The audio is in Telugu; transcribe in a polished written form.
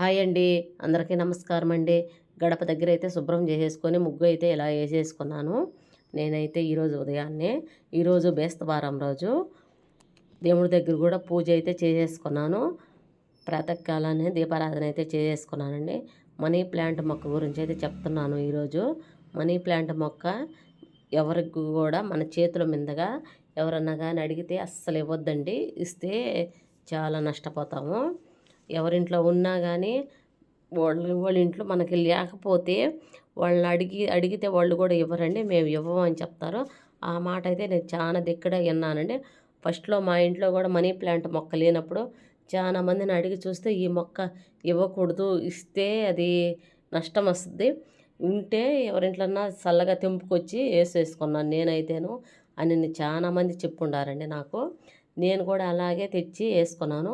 హాయ్ అండి. అందరికీ నమస్కారం అండి. గడప దగ్గర అయితే శుభ్రం చేసేసుకొని ముగ్గు అయితే ఇలా వేసేసుకున్నాను. నేనైతే ఈరోజు ఉదయాన్నే ఈరోజు బేస్తవారం రోజు దేవుడి దగ్గర కూడా పూజ అయితే చేసేసుకున్నాను. ప్రాతకాలాన్ని దీపారాధన అయితే చేసేసుకున్నానండి. మనీ ప్లాంట్ మొక్క గురించి అయితే చెప్తున్నాను ఈరోజు. మనీ ప్లాంట్ మొక్క ఎవరికి కూడా మన చేతుల మీదుగా ఎవరన్నా కానీ అడిగితే అస్సలు ఇవ్వద్దండి. ఇస్తే చాలా నష్టపోతాము. ఎవరింట్లో ఉన్నా కానీ వాళ్ళ ఇంట్లో మనకి లేకపోతే వాళ్ళని అడిగితే వాళ్ళు కూడా ఇవ్వరండి. మేము ఇవ్వము అని చెప్తారు. ఆ మాట అయితే నేను చాలా దిక్కడ విన్నానండి. ఫస్ట్లో మా ఇంట్లో కూడా మనీ ప్లాంట్ మొక్క లేనప్పుడు చాలా మందిని అడిగి చూస్తే ఈ మొక్క ఇవ్వకూడదు, ఇస్తే అది నష్టం వస్తుంది, ఉంటే ఎవరింట్లన్నా చల్లగా తెంపుకొచ్చి వేసేసుకున్నాను నేనైతేను అని చాలా మంది చెప్పుండారండి నాకు. నేను కూడా అలాగే తెచ్చి వేసుకున్నాను.